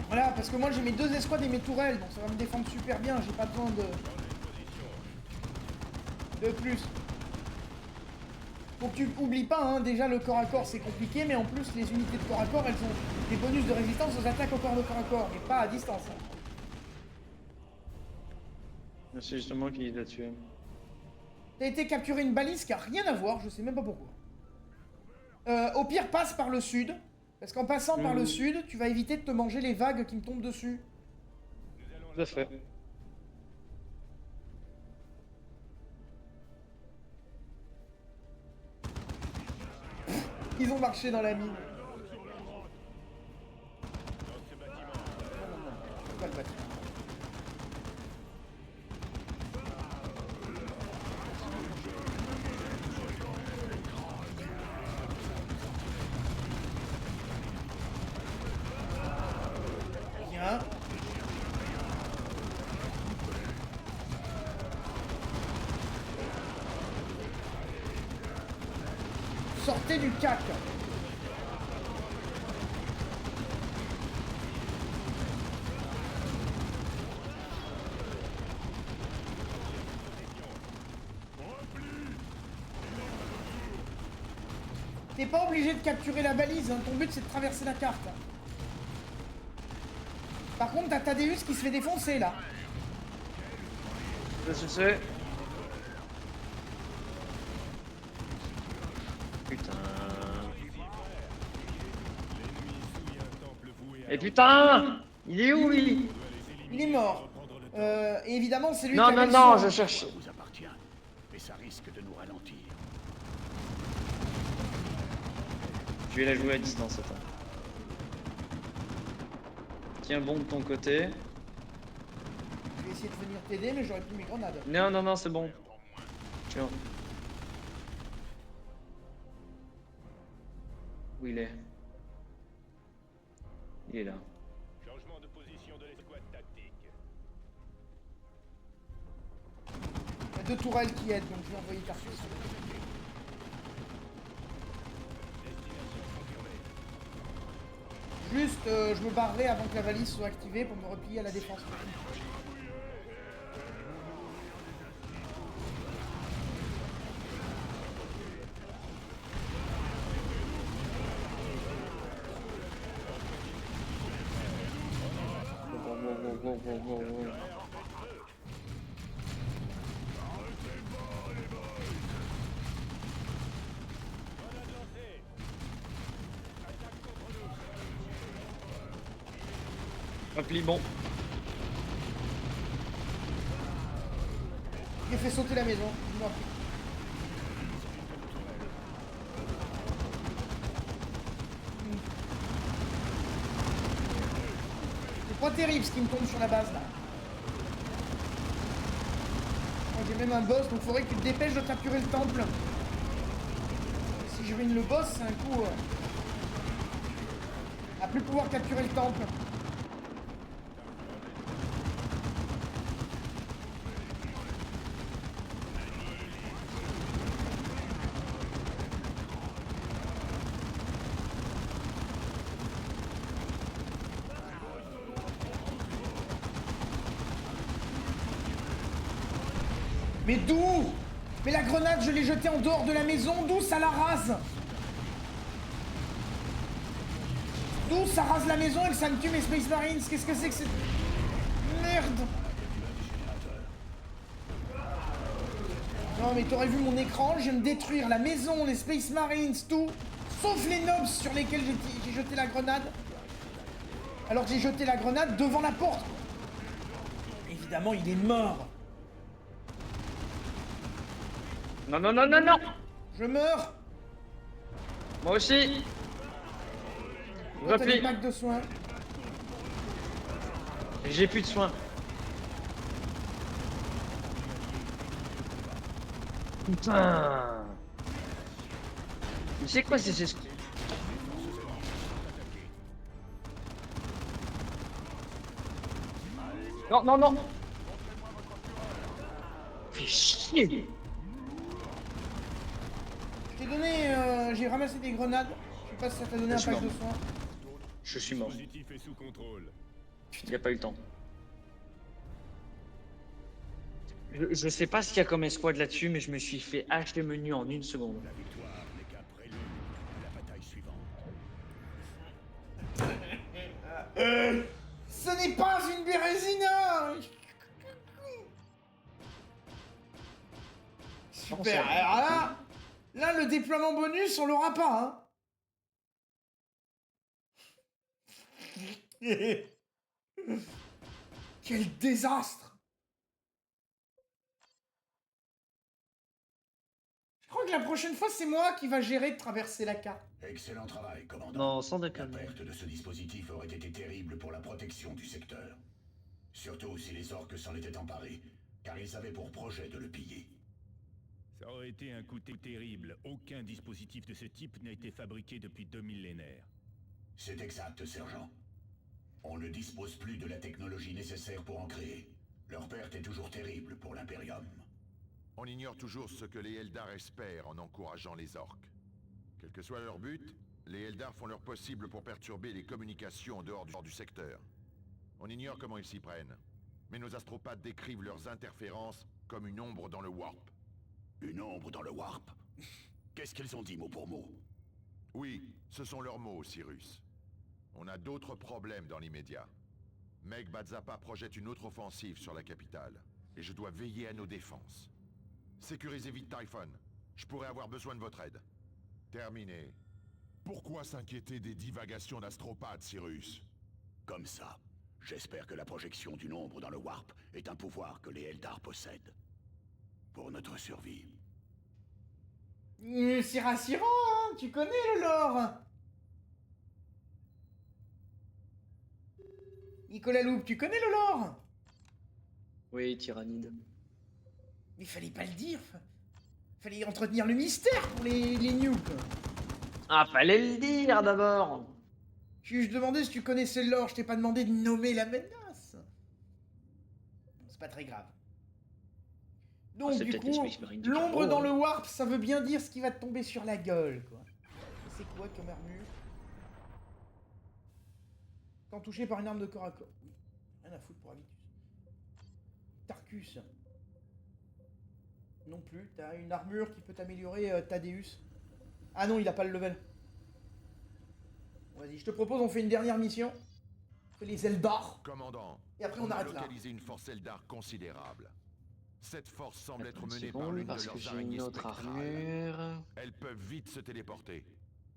Voilà, parce que moi j'ai mes 2 escouades et mes tourelles, donc ça va me défendre super bien, j'ai pas besoin de plus. Faut que tu oublies pas, hein, déjà le corps à corps c'est compliqué, mais en plus les unités de corps à corps elles ont des bonus de résistance aux attaques au corps à corps, mais pas à distance. Hein. C'est justement qui l'a tué. T'as été capturer une balise qui a rien à voir, je sais même pas pourquoi. Au pire passe par le sud, parce qu'en passant par le sud, tu vas éviter de te manger les vagues qui me tombent dessus. Tout à fait. Ils ont marché dans la mine. Non, pas le bâtiment. sortez du cac. T'es pas obligé de capturer la balise, hein. Ton but c'est de traverser la carte. Par contre, t'as Thaddeus qui se fait défoncer là. Je sais. Putain. Et putain! Il est où lui? Il est mort. Et évidemment, c'est lui Non, qui non, avait le non, soin. je cherche. Ça vous appartient, mais ça risque de nous ralentir. Je vais la jouer à distance, attends. Tiens bon de ton côté. Je vais essayer de venir t'aider, mais j'aurais plus mes grenades. Non, non, non, c'est bon. Tiens. Où il est? Il est là. Changement de position de l'escouade tactique. Il y a deux tourelles qui aident, donc je vais envoyer Tarsus. Juste, je me barrerai avant que la valise soit activée pour me replier à la défense. Repli bon. J'ai fait sauter la maison. Je m'en prie. C'est pas terrible ce qui me tombe sur la base là. Moi j'ai même un boss, donc faudrait que tu te dépêches de capturer le temple. Si je ruine le boss, c'est un coup. À plus pouvoir capturer le temple. Mais d'où? Mais la grenade, je l'ai jetée en dehors de la maison, d'où ça la rase? D'où ça rase la maison et que ça me tue mes Space Marines? Qu'est-ce que c'est que cette... Merde! Non mais t'aurais vu mon écran, je viens de détruire la maison, les Space Marines, tout, sauf les nobs sur lesquels j'ai jeté la grenade. Alors que j'ai jeté la grenade devant la porte. Évidemment, il est mort. Non, non, non, non, non! Je meurs. Moi aussi! Toi, t'as les Repli. packs de soins. J'ai plus de soins. Putain! Mais c'est quoi ces... Non, non, non! Fais chier! Je t'ai donné... j'ai ramassé des grenades. Je sais pas si ça t'a donné un Je suis pack de mort. soins. Je suis mort. Dispositif est sous contrôle. Il n'y a pas eu le temps. Je sais pas ce qu'il y a comme escouade là-dessus, mais je me suis fait hacher le menu en 1 seconde. La victoire n'est qu'un prélude à la bataille suivante. Ce n'est pas une Bérésina. Super. Alors là, le déploiement bonus, on l'aura pas, hein. Quel désastre. Je crois que la prochaine fois, c'est moi qui va gérer de traverser la carte. Excellent travail, commandant. Non, sans La déconner. perte de ce dispositif aurait été terrible pour la protection du secteur. Surtout si les orques s'en étaient emparés, car ils avaient pour projet de le piller. Ça aurait été un coup terrible. Aucun dispositif de ce type n'a été fabriqué depuis 2 millénaires. C'est exact, sergent. On ne dispose plus de la technologie nécessaire pour en créer. Leur perte est toujours terrible pour l'Imperium. On ignore toujours ce que les Eldar espèrent en encourageant les orques. Quel que soit leur but, les Eldar font leur possible pour perturber les communications en dehors du secteur. On ignore comment ils s'y prennent, mais nos astropathes décrivent leurs interférences comme une ombre dans le warp. Une ombre dans le warp. Qu'est-ce qu'ils ont dit mot pour mot? Oui, ce sont leurs mots, Cyrus. On a d'autres problèmes dans l'immédiat. Meg Badzappa projette une autre offensive sur la capitale, et je dois veiller à nos défenses. Sécurisez vite Typhon. Je pourrais avoir besoin de votre aide. Terminé. Pourquoi s'inquiéter des divagations d'astropathes, Cyrus? Comme ça. J'espère que la projection d'une ombre dans le warp est un pouvoir que les Eldar possèdent. Pour notre survie. C'est rassurant, hein. Tu connais le lore. Nicolas Loup, tu connais le lore? Oui, tyrannide. Mais fallait pas le dire. Fallait entretenir le mystère pour les nukes. Ah, fallait le dire d'abord. Je demandais si tu connaissais le lore, je t'ai pas demandé de nommer la menace. C'est pas très grave. Donc c'est du peut-être coup, les Space Marines du l'ombre carreau, dans hein. le warp, ça veut bien dire ce qui va te tomber sur la gueule, quoi. C'est quoi comme armure? Quand touché par une arme de corps à corps. Oui, rien à foutre pour Avitus. Tarkus. Non plus, t'as une armure qui peut t'améliorer Thaddeus. Ah non, il a pas le level. Vas-y, je te propose, on fait une dernière mission. On fait les Eldar. Commandant, Et après, on arrête a là. localisé une force Eldar considérable. Cette force semble être Attends une menée par seconde, l'une de parce que leurs j'ai araignées une autre spectrales. armure. Elles peuvent vite se téléporter.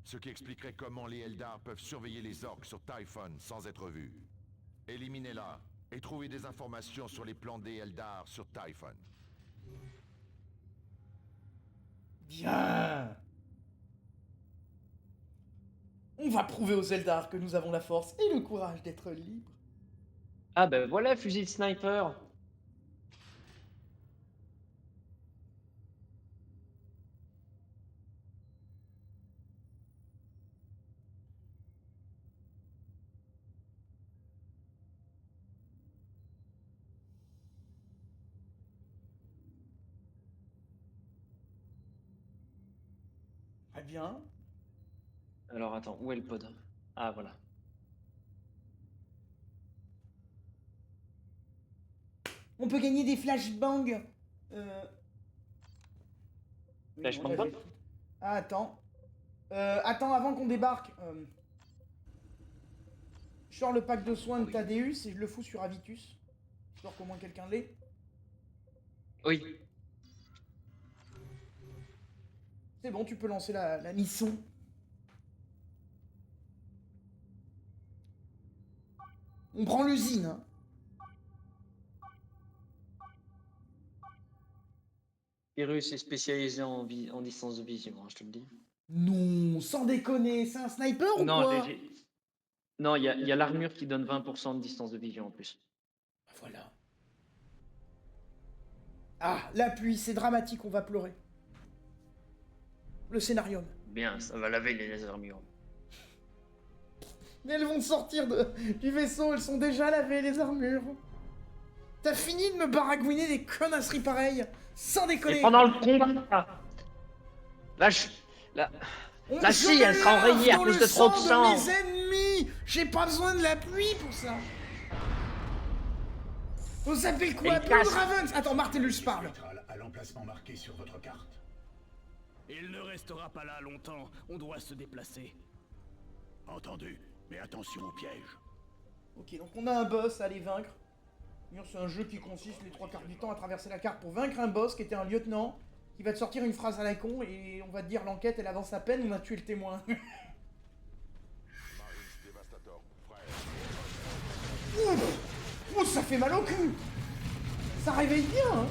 Ce qui expliquerait comment les Eldar peuvent surveiller les orques sur Typhon sans être vus. Éliminez-la et trouvez des informations sur les plans des Eldar sur Typhon. Bien. On va prouver aux Eldar que nous avons la force et le courage d'être libres. Ah ben voilà, fusil de sniper. Très bien. Alors attends, où est le pod? Ah voilà. On peut gagner des flashbangs. Flashbang non, là, quoi? j'ai- Ah, attends. Attends, avant qu'on débarque. Je sors le pack de soins de Oui. Thaddeus et je le fous sur Avitus. Histoire qu'au moins quelqu'un l'ait. Oui. C'est bon, tu peux lancer la mission. On prend l'usine, hein. Virus est spécialisé en distance de vision, hein, je te le dis. Non, sans déconner, c'est un sniper ou Non, quoi? Non, il y a l'armure qui donne 20% de distance de vision en plus. Voilà. Ah, la pluie, c'est dramatique, on va pleurer. Le scénarium. Bien, ça va laver les armures. Mais elles vont sortir du vaisseau, elles sont déjà lavées, les armures. T'as fini de me baragouiner des connasseries pareilles, sans déconner. Et pendant le combat, la scie, elle sera enrayée à cause de trop de sang. Mes ennemis, j'ai pas besoin de la pluie pour ça. Vous s'appelle quoi? Et Blood casse. Ravens. Attends, Martellus parle. Spectral à l'emplacement marqué sur votre carte. Il ne restera pas là longtemps, on doit se déplacer. Entendu. Mais attention au piège. Ok, donc on a un boss à aller vaincre. D'ailleurs, c'est un jeu qui consiste les 3 quarts du temps à traverser la carte pour vaincre un boss qui était un lieutenant, qui va te sortir une phrase à la con et on va te dire l'enquête elle avance à peine, on a tué le témoin. Marines Devastator, frère. Ouf. Oh, ça fait mal au cul. Ça réveille bien, hein.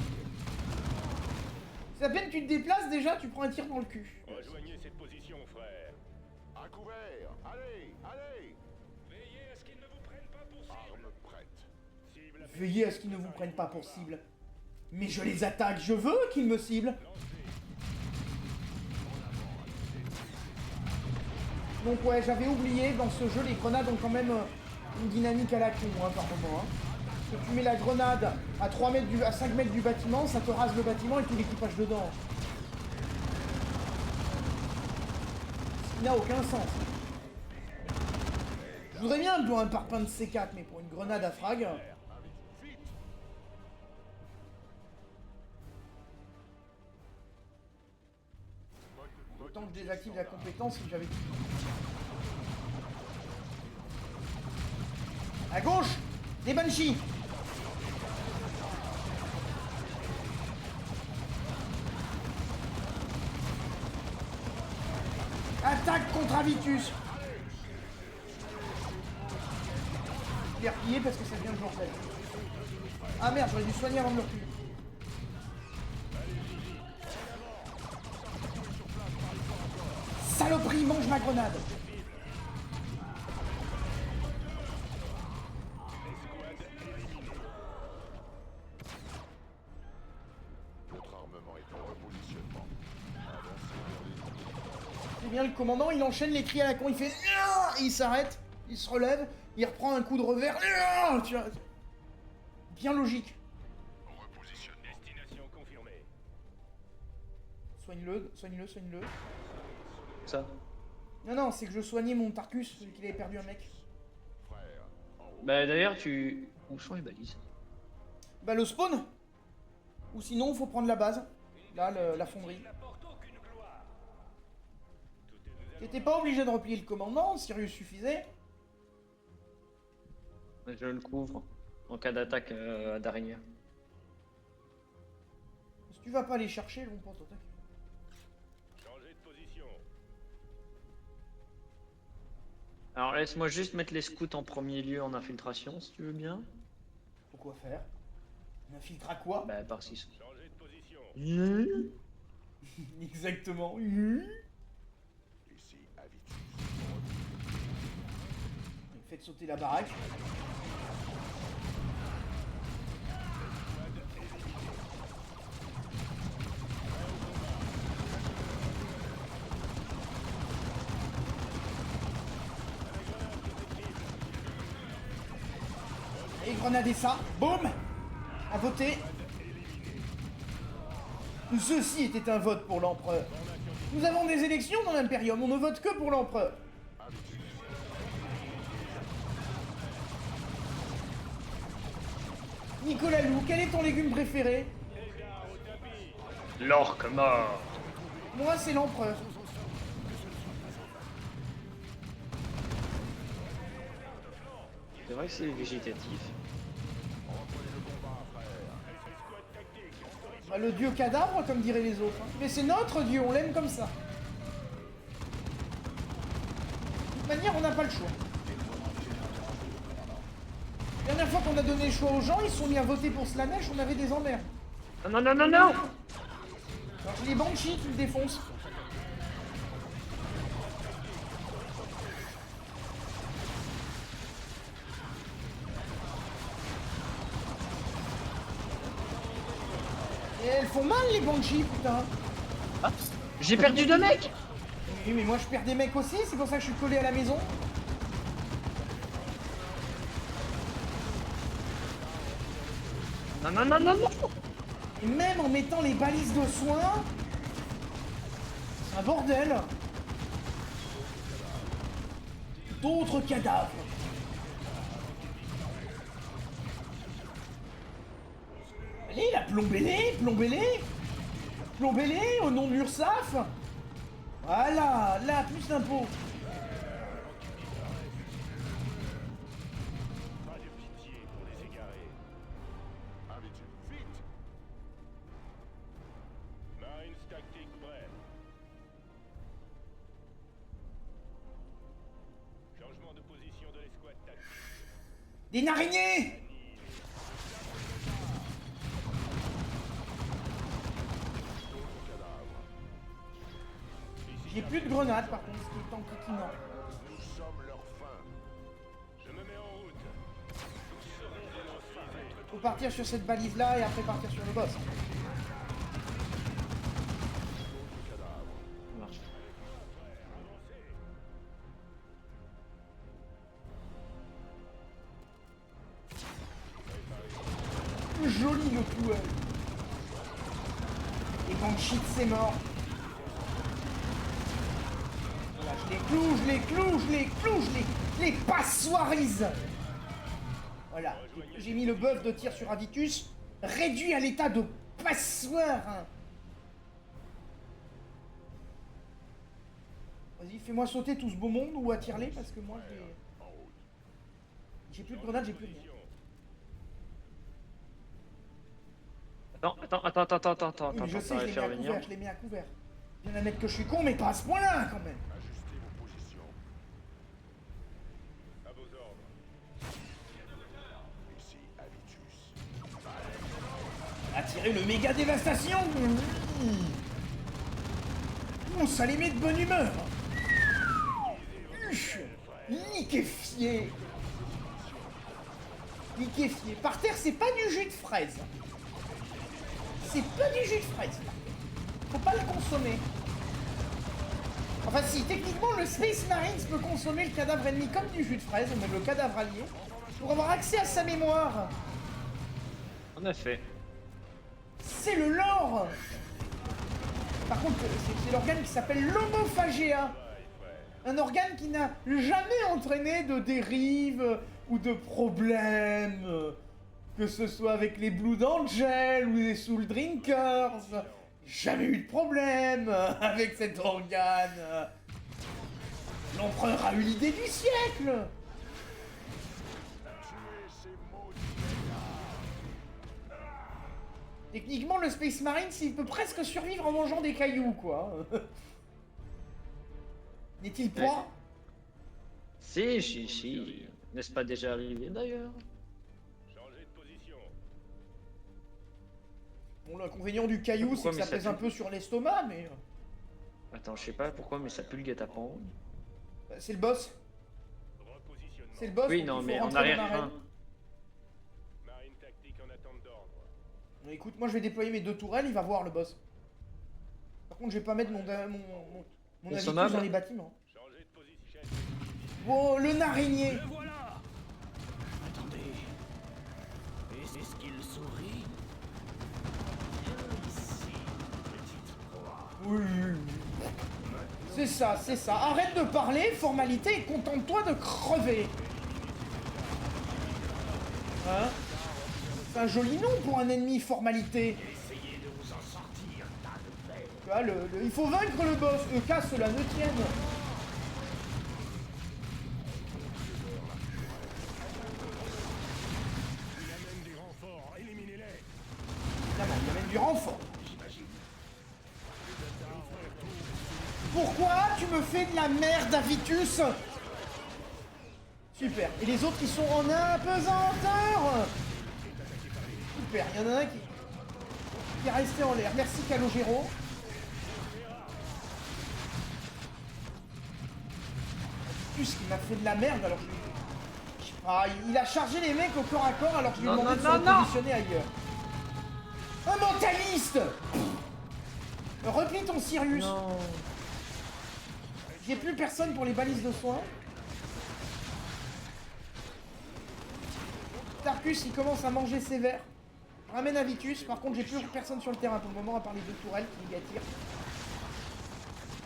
C'est à peine que tu te déplaces déjà, tu prends un tir dans le cul. Rejoignez cette position, frère. À couvert. Allez, allez. Veillez à ce qu'ils ne vous prennent pas pour cible. Arme prête. Cible à Veillez à ce qu'ils ne vous prennent pas pour cible. Mais je les attaque, je veux qu'ils me ciblent. Donc ouais, j'avais oublié, dans ce jeu, les grenades ont quand même une dynamique à la con, hein, par moment. Hein. Parce que tu mets la grenade à 5 mètres du bâtiment, ça te rase le bâtiment et tout l'équipage dedans. qui n'a aucun sens. Je voudrais bien un parpaing de C4, mais pour une grenade à frag... Autant que je désactive la compétence si j'avais... À gauche, des Banshees. Attaque contre Avitus. Je l'ai replié parce que ça vient de bordel. Ah merde, j'aurais dû soigner avant de le replier. Saloperie, mange ma grenade. Notre armement est en repositionnement. C'est bien le commandant, il enchaîne les cris à la con, il fait ah et il s'arrête, il se relève, il reprend un coup de revers. Ah tu vois, bien logique. Destination confirmée. Soigne-le, soigne-le, soigne-le. Ça. Non, c'est que je soignais mon Tarkus, celui qui avait perdu un mec. Bah d'ailleurs, tu... Où sont les balises? Bah le spawn. Ou sinon, faut prendre la base. Là, la fonderie. T'étais pas obligé de replier le commandant, Sirius suffisait. Je le couvre en cas d'attaque d'araignée. Si tu vas pas les chercher, ils vont pas t'attaquer. Changez de position. Alors laisse-moi juste mettre les scouts en premier lieu en infiltration, si tu veux bien. Faut quoi faire? On infiltre à quoi? Bah par 6. Changez de position. Exactement. Ici, Avitus. Faites sauter la baraque. Et grenadez ça. Boum. À voter. Ceci était un vote pour l'empereur. Nous avons des élections dans l'Imperium, on ne vote que pour l'empereur. Nicolas Lou, quel est ton légume préféré? L'orque mort. Moi, c'est l'empereur. C'est vrai que c'est végétatif. Bah, le dieu cadavre, comme diraient les autres. Hein. Mais c'est notre dieu, on l'aime comme ça. De toute manière, on n'a pas le choix. La dernière fois qu'on a donné le choix aux gens, ils se sont mis à voter pour Slanesh, on avait des emmerdes. Non, non, non, non, non. Alors j'ai les Banshees qui me défoncent. Et elles font mal les Banshees, putain. Ah, j'ai perdu 2 mecs. Oui, mais moi je perds des mecs aussi, c'est pour ça que je suis collé à la maison. Non, non, non, non, non. Et même en mettant les balises de soins, c'est un bordel. D'autres cadavres. Allez, là, plombez-les, plombez-les. Plombez-les au nom de l'URSSAF. Voilà, là, plus d'impôts. Pas de pitié pour les égarés. Avitus, vite! Marines tactique prêt. Changement de position de l'escouade tactique. Des araignées. J'ai plus de grenades par contre, ce qui est enquiquinant. Nous sommes leur fin. Je me mets en route. Nous serons dénoncés. Faut partir sur cette balise là et après partir sur le boss. Ça marche. Joli le cloueur. Et Banshee c'est mort. Voilà, les passoirises. Voilà, j'ai mis le buff de tir sur Avitus, réduit à l'état de passoire. Vas-y, fais-moi sauter tout ce beau monde ou attire-les parce que moi j'ai plus de grenades, j'ai plus rien. Attends, Oui, mais je sais, je va les mets faire à venir. couvert, je les mets à couvert. Je viens d'admettre que je suis con, mais pas à ce point-là quand même. Ajustez vos positions. À vos ordres. Ici, Avitus. Attirer le méga dévastation. Ça les met de bonne humeur. Liquéfié. Liquéfié. Par terre, c'est pas du jus de fraise. C'est pas du jus de fraise. Faut pas le consommer. Enfin si, techniquement, le Space Marines peut consommer le cadavre ennemi comme du jus de fraise, ou même le cadavre allié, pour avoir accès à sa mémoire. En effet. C'est le lore. Par contre, c'est l'organe qui s'appelle l'homophagéa. Un organe qui n'a jamais entraîné de dérive ou de problème. Que ce soit avec les Blood Angels ou les Soul Drinkers. Jamais eu de problème avec cet organe. L'empereur a eu l'idée du siècle. Techniquement, le Space Marine, il peut presque survivre en mangeant des cailloux, quoi. N'est-il pas? Si. N'est-ce pas déjà arrivé d'ailleurs? Changez de position. Bon, l'inconvénient du caillou, c'est Pourquoi, que mais ça ça pèse un pue. peu sur l'estomac, mais... Attends, je sais pas pourquoi, mais ça pue le guet-apens. C'est le boss. Repositionnement. C'est le boss. Oui, donc non, il faut mais en rentrer dans arrière-train. l'arène. Marine tactique en attente d'ordre. Bon, écoute, moi je vais déployer mes 2 tourelles, il va voir le boss. Par contre, je vais pas mettre mon Avitus Consommable. dans les bâtiments. Changez de position. Oh, le narigné. Le voilà. Attendez. Est-ce qu'il sourit? Ici, petite proie. Oui. C'est ça. Arrête de parler, formalité, et contente-toi de crever. Hein? C'est un joli nom pour un ennemi, formalité. Essayez de vous en sortir, tas de bêtes. Tu vois, il faut vaincre le boss. Qu'à cela ne tienne. Il amène des renforts. Éliminez-les. Évidemment, il y a même du renfort. Pourquoi tu me fais de la merde, Avitus? Super. Et les autres, ils sont en apesanteur. Super. Il y en a un qui est resté en l'air. Merci, Calogero. Avitus qui m'a fait de la merde alors que... Je sais pas, il a chargé les mecs au corps à corps alors que je lui ai demandé de se repositionner ailleurs. Un mentaliste. Replie ton Sirius. Non. J'ai plus personne pour les balises de soins. Tarkus, il commence à manger sévère. Ramène Avitus. Par contre, j'ai plus personne sur le terrain pour le moment à part les 2 tourelles qui y attirent.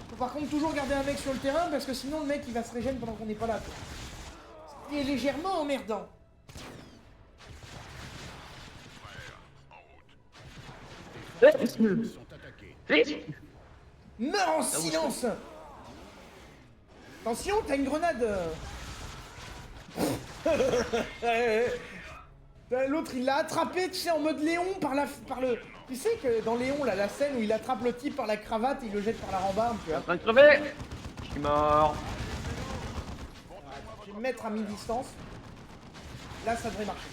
Faut par contre toujours garder un mec sur le terrain parce que sinon le mec il va se régénérer pendant qu'on n'est pas là. Quoi. Ce qui est légèrement emmerdant. Ils sont attaqués. Meurs en silence. Attention, t'as une grenade. L'autre il l'a attrapé, tu sais, en mode Léon par le... Tu sais que dans Léon, là, la scène où il attrape le type par la cravate et il le jette par la rambarde, tu vois. En train de crever. Je suis mort. Je vais me mettre à mi-distance. Là, ça devrait marcher.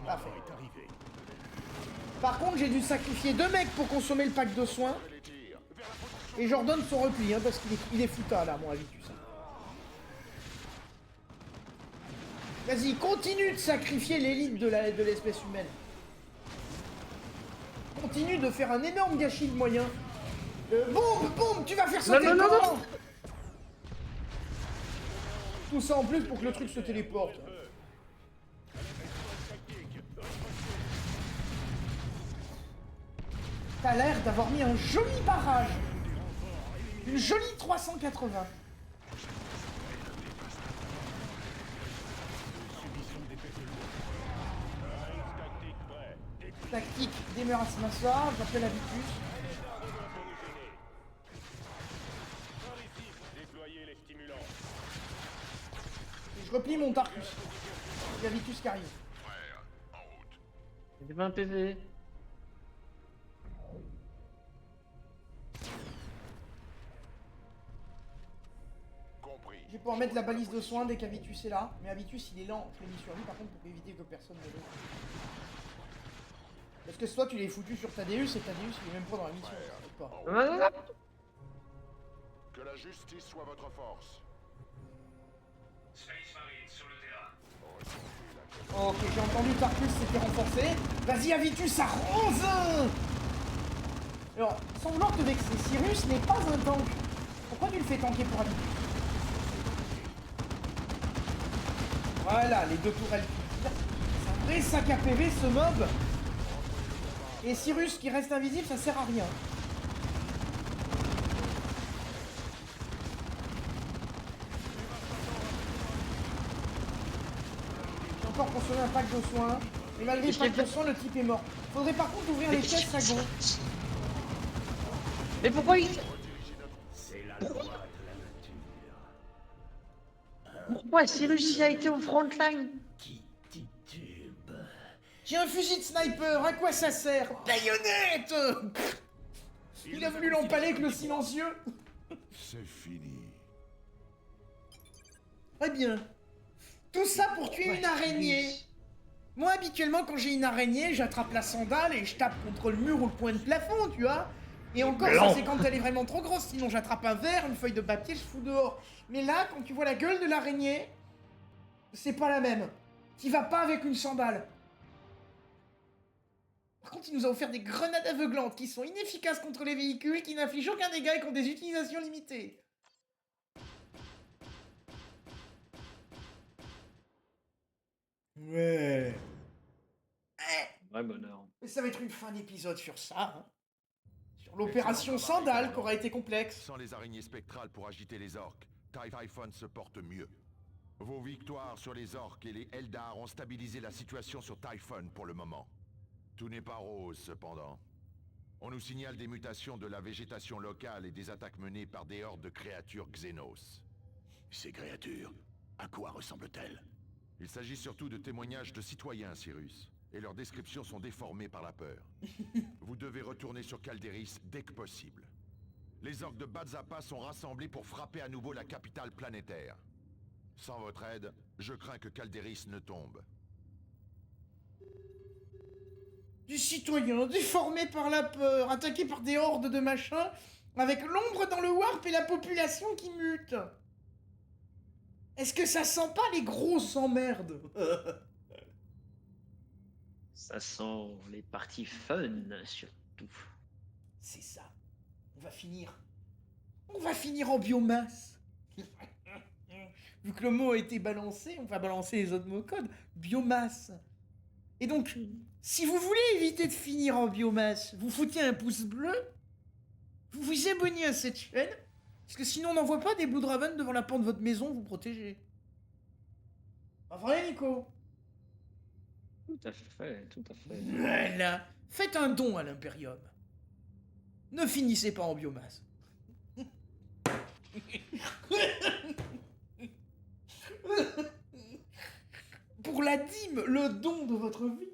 Parfait. Est arrivé. Par contre, j'ai dû sacrifier 2 mecs pour consommer le pack de soins. Et j'ordonne son repli, hein, parce qu'il est fouta, là, mon Avitus. Vas-y, continue de sacrifier l'élite de l'espèce humaine. Continue de faire un énorme gâchis de moyens. Boum, tu vas faire sauter Non, le non, non, commandant. Tout ça en plus pour que le truc se téléporte. T'as l'air d'avoir mis un joli barrage. Une jolie 380. Tactique, demeure à ce masseur, j'appelle à Vitus. Et je replie mon Tarkus. Il y a Vitus qui arrive. J'ai 20 PV. Je vais pouvoir mettre la balise de soins dès qu'Avitus est là. Mais Avitus il est lent, je l'ai mis sur lui par contre pour éviter que personne ne le... Parce que soit tu l'es foutu sur Thaddeus et Thaddeus il est même pas dans la mission. Pas. Que la justice soit votre force. Space Marine sur le terrain. Ok, j'ai entendu Tarkus s'était renforcé. Vas-y Avitus, ça rose. Alors, sans vouloir te vexer, Cyrus n'est pas un tank. Pourquoi tu le fais tanker pour Avitus? Voilà, les deux tourelles. C'est un vrai sac à PV ce mob. Et Cyrus qui reste invisible, ça sert à rien. J'ai encore consommé un pack de soins. Et malgré le pack de soins, le type est mort. Faudrait par contre ouvrir les caisses à gauche. Mais pourquoi il... C'est la loi de la nature. Pourquoi Cyrus a été au frontline? Qui titube. J'ai un fusil de sniper, à quoi ça sert? Baïonnette! Il a voulu l'empaler avec le silencieux. C'est fini. Très bien. Tout ça pour tuer une araignée. Moi, habituellement, quand j'ai une araignée, j'attrape la sandale et je tape contre le mur ou le coin de plafond, tu vois. Et encore, ça c'est quand elle est vraiment trop grosse. Sinon, j'attrape un verre, une feuille de papier, je fous dehors. Mais là, quand tu vois la gueule de l'araignée, c'est pas la même. T'y vas pas avec une sandale. Par contre, il nous a offert des grenades aveuglantes qui sont inefficaces contre les véhicules, qui n'infligent aucun dégât et qui ont des utilisations limitées. Ouais. Ouais, bonheur. Mais ça va être une fin d'épisode sur ça. Hein. Sur l'opération Sandale, qui aura été complexe. Sans les araignées spectrales pour agiter les orques, Typhon se porte mieux. Vos victoires sur les orques et les Eldar ont stabilisé la situation sur Typhon pour le moment. Tout n'est pas rose, cependant. On nous signale des mutations de la végétation locale et des attaques menées par des hordes de créatures Xenos. Ces créatures, à quoi ressemblent-elles? Il s'agit surtout de témoignages de citoyens, Cyrus, et leurs descriptions sont déformées par la peur. Vous devez retourner sur Calderis dès que possible. Les orques de Badzappa sont rassemblés pour frapper à nouveau la capitale planétaire. Sans votre aide, je crains que Calderis ne tombe. Des citoyens déformés par la peur, attaqués par des hordes de machins, avec l'ombre dans le warp et la population qui mute. Est-ce que ça sent pas les grosses emmerdes? Ça sent les parties fun, surtout. C'est ça. On va finir. On va finir en biomasse. Vu que le mot a été balancé, on va balancer les autres mots codes. Biomasse. Et donc, si vous voulez éviter de finir en biomasse, vous foutez un pouce bleu, vous vous abonnez à cette chaîne, parce que sinon on n'envoie pas des Blue Draven devant la porte de votre maison vous protéger. Pas vrai, Nico? Tout à fait, tout à fait. Voilà. Faites un don à l'Imperium. Ne finissez pas en biomasse. Pour la dîme, le don de votre vie.